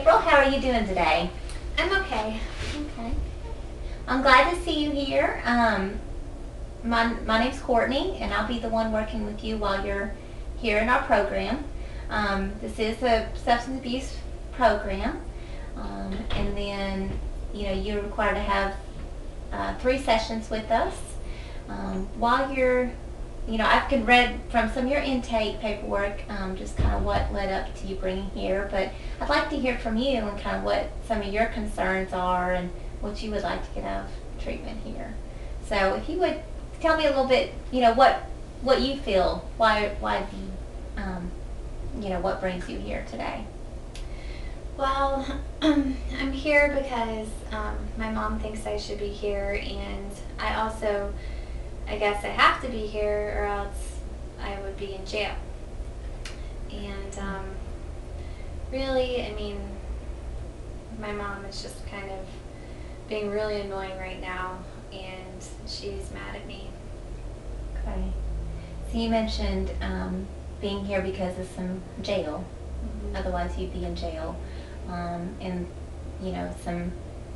April. How are you doing today? I'm okay. Okay. I'm glad to see you here. My name's Courtney, and I'll be the one working with you while you're here in our program. This is a substance abuse program, and then you're required to have 3 sessions with us. While you're, I can read from some of your intake paperwork, just kind of what led up to you bringing here, but I'd like to hear from you and kind of what some of your concerns are and what you would like to get out of treatment here. So if you would tell me a little bit, what you feel, why do you, what brings you here today? Well, I'm here because my mom thinks I should be here, and I guess I have to be here or else I would be in jail. And really, I mean, my mom is just kind of being really annoying right now, and she's mad at me. Okay. So you mentioned being here because of some jail. Mm-hmm. Otherwise you'd be in jail. And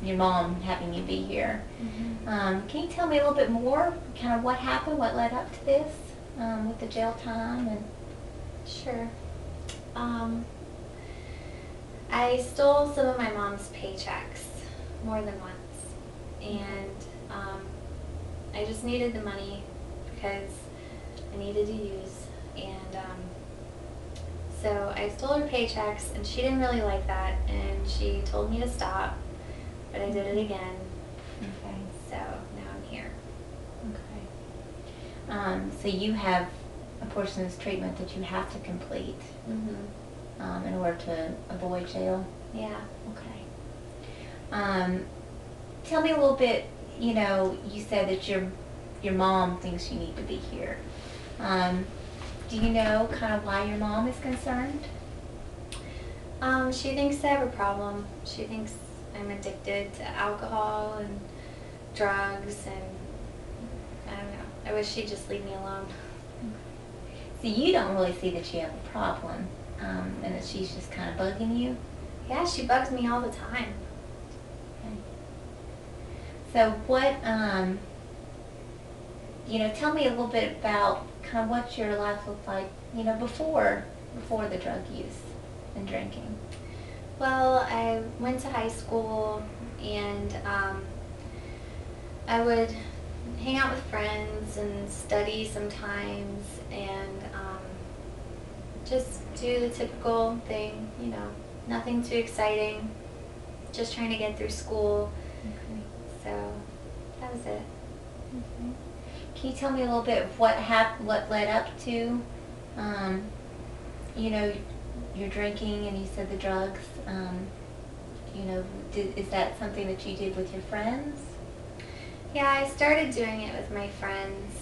your mom having you be here. Mm-hmm. Can you tell me a little bit more, kind of what happened, what led up to this with the jail time? And Sure. I stole some of my mom's paychecks more than once, and I just needed the money because I needed to use, and so I stole her paychecks, and she didn't really like that, and she told me to stop, but I did it again. Okay. So now I'm here. Okay. So you have a portion of this treatment that you have to complete Mm-hmm. in order to avoid jail? Yeah. Okay. Tell me a little bit, you said that your mom thinks you need to be here. Do you know kind of why your mom is concerned? She thinks I have a problem. She thinks I'm addicted to alcohol and drugs, and I don't know. I wish she'd just leave me alone. So you don't really see that you have a problem, and that she's just kind of bugging you? Yeah, she bugs me all the time. Okay. So what, tell me a little bit about kind of what your life looked like, before the drug use and drinking. Well, I went to high school, and I would hang out with friends and study sometimes, and just do the typical thing, nothing too exciting, just trying to get through school. Okay. So that was it. Okay. Can you tell me a little bit of what led up to, your drinking, and you said the drugs? Is that something that you did with your friends? Yeah, I started doing it with my friends.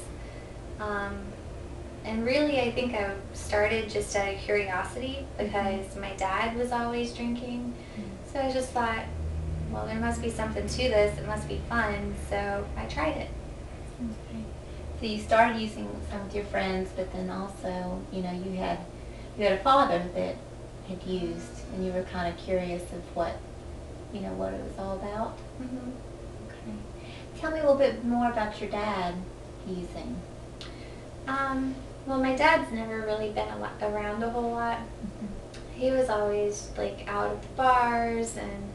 And really, I think I started just out of curiosity because my dad was always drinking. So I just thought, well, there must be something to this. It must be fun. So I tried it. Okay. So you started using some with your friends, but then also, you had a father that had used, and you were kind of curious of what it was all about. Mm-hmm. Okay. Tell me a little bit more about your dad using. Well, my dad's never really been around a whole lot. Mm-hmm. He was always out at the bars, and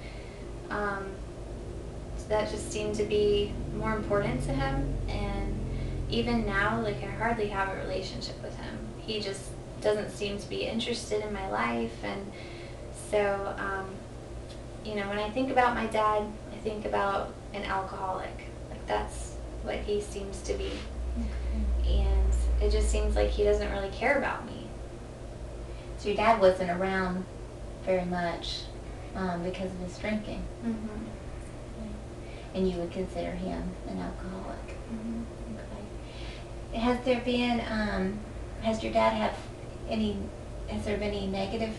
that just seemed to be more important to him. And even now, I hardly have a relationship with him. He just doesn't seem to be interested in my life, and so when I think about my dad, I think about an alcoholic. That's what he seems to be. Okay. And it just seems like he doesn't really care about me. So your dad wasn't around very much because of his drinking. Mm-hmm. Okay. And you would consider him an alcoholic. Mm-hmm. Okay. Has there been, has your dad has there been any negative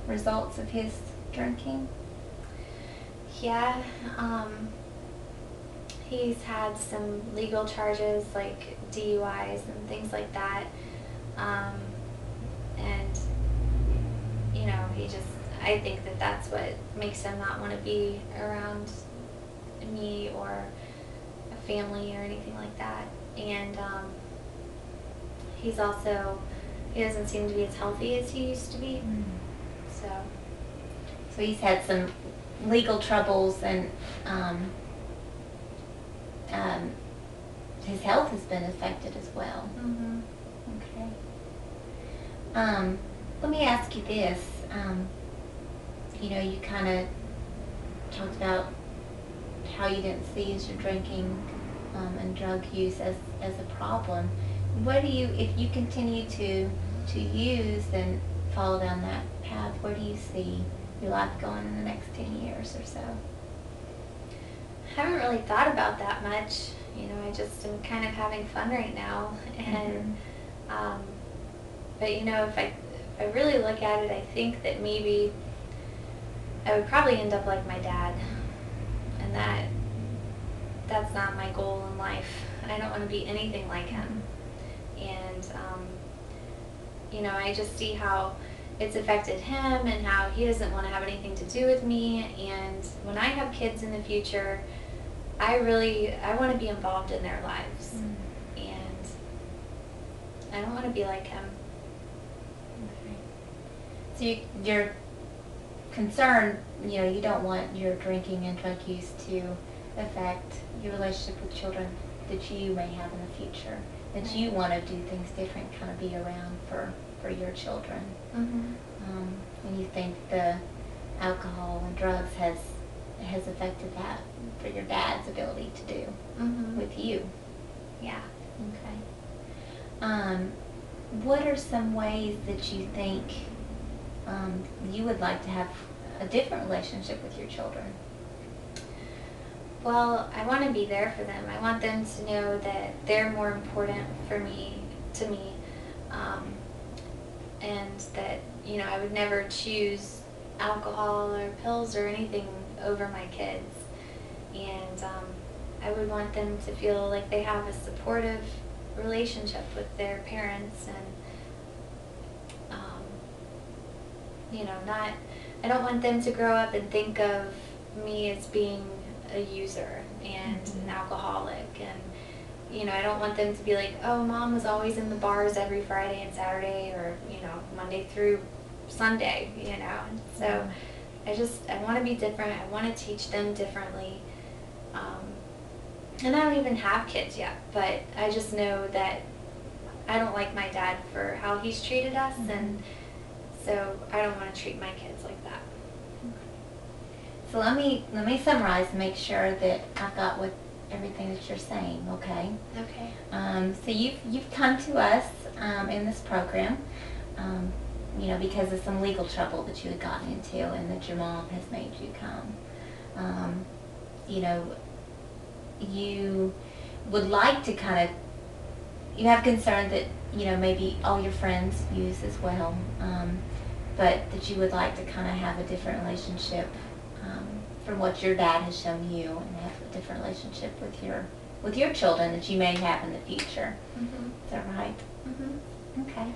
results of his drinking? Yeah, he's had some legal charges like DUIs and things like that, and he just, I think that that's what makes him not want to be around me or a family or anything like that. And he's also, he doesn't seem to be as healthy as he used to be. So he's had some legal troubles, and his health has been affected as well. Okay. Let me ask you this. You kind of talked about how you didn't see as your drinking and drug use as a problem. What do you, if you continue to use and follow down that path, where do you see your life going in the next 10 years or so? I haven't really thought about that much. I just am kind of having fun right now. And but if I really look at it, I think that maybe I would probably end up like my dad, and that's not my goal in life. I don't want to be anything like him. And I just see how it's affected him and how he doesn't want to have anything to do with me. And when I have kids in the future, I want to be involved in their lives. And I don't want to be like him. Okay. So you're concerned, you don't want your drinking and drug use to affect your relationship with children that you may have in the future, that you want to do things different, kind of be around for your children. And you think the alcohol and drugs has affected that for your dad's ability to do with you. Yeah. Okay. What are some ways that you think you would like to have a different relationship with your children? Well, I want to be there for them. I want them to know that they're more important to me, and that I would never choose alcohol or pills or anything over my kids. And I would want them to feel like they have a supportive relationship with their parents, and I don't want them to grow up and think of me as being a user and an alcoholic. And I don't want them to be like, oh, Mom was always in the bars every Friday and Saturday, or Monday through Sunday. So I want to be different. I want to teach them differently. And I don't even have kids yet, but I just know that I don't like my dad for how he's treated us, and so I don't want to treat my kids like that. So let me summarize and make sure that I've got with everything that you're saying. Okay. Okay. So you've come to us in this program, because of some legal trouble that you had gotten into, and that your mom has made you come. You would like to you have concern that maybe all your friends use as well, but that you would like to kind of have a different relationship from what your dad has shown you, and have a different relationship with your children that you may have in the future. Is that right? Okay.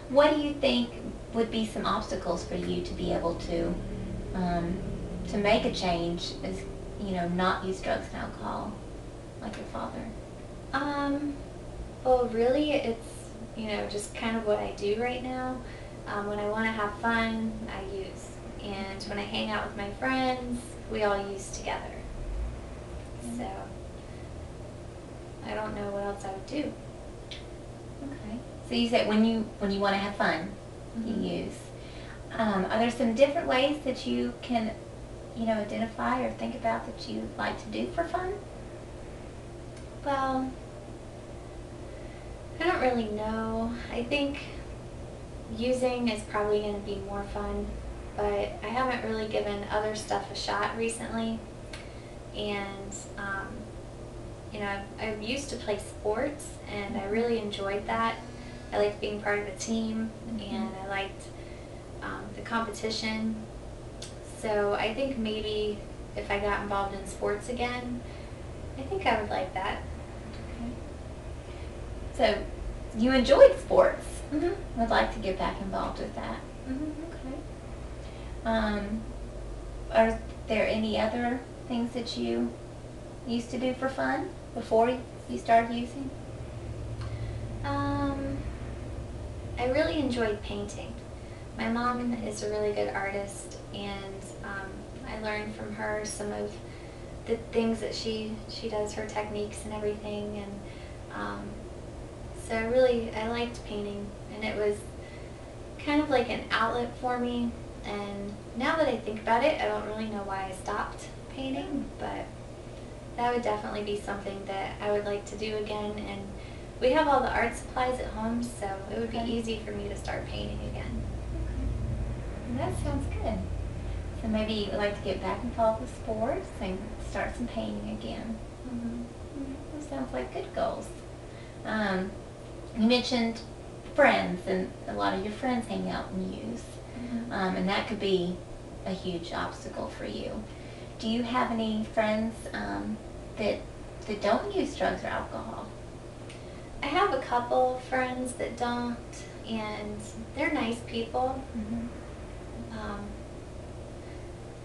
What do you think would be some obstacles for you to be able to make a change, as not use drugs and alcohol like your father? Well, really, it's just kind of what I do right now. When I want to have fun, I use, and when I hang out with my friends, we all use together. So I don't know what else I would do. Okay. So you said when you want to have fun, you use. Are there some different ways that you can, identify or think about that you like to do for fun? Well, I don't really know. I think using is probably going to be more fun, but I haven't really given other stuff a shot recently. And, I used to play sports, and I really enjoyed that. I liked being part of a team, and I liked the competition. So I think maybe if I got involved in sports again, I think I would like that. Okay. So you enjoyed sports. Would like to get back involved with that. Okay. Are there any other things that you used to do for fun before you started using? I really enjoyed painting. My mom is a really good artist, and I learned from her some of the things that she does, her techniques and everything, and so I liked painting, and it was kind of like an outlet for me. And now that I think about it, I don't really know why I stopped painting, but that would definitely be something that I would like to do again. And we have all the art supplies at home, so it would be easy for me to start painting again. Okay. That sounds good. So maybe you would like to get back involved with sports and start some painting again. That sounds like good goals. You mentioned friends, and a lot of your friends hang out and use, and that could be a huge obstacle for you. Do you have any friends that don't use drugs or alcohol? I have a couple friends that don't, and they're nice people.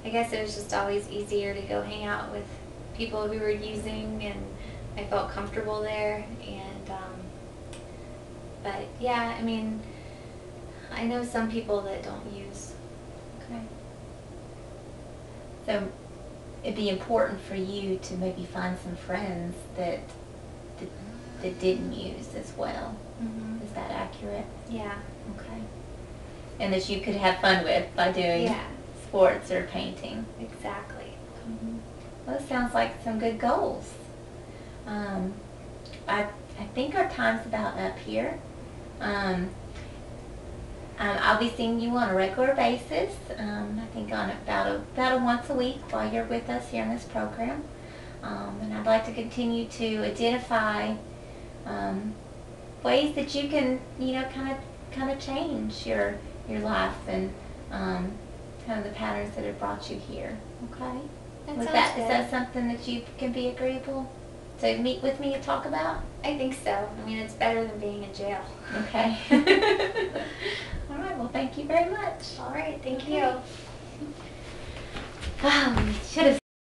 I guess it was just always easier to go hang out with people who were using, and I felt comfortable there. And but yeah, I mean, I know some people that don't use. Okay. So it'd be important for you to maybe find some friends that didn't use as well. Is that accurate? Yeah. Okay. And that you could have fun with by doing sports or painting. Exactly. Well, it sounds like some good goals. I think our time's about up here. I'll be seeing you on a regular basis. I think on about a once a week while you're with us here in this program. And I'd like to continue to identify ways that you can, kind of change your life and kind of the patterns that have brought you here. Okay. Is that something that you can be agreeable to meet with me and talk about? I think so. I mean, it's better than being in jail. Okay. All right. Well, thank you very much. All right. Thank you. Wow, we should have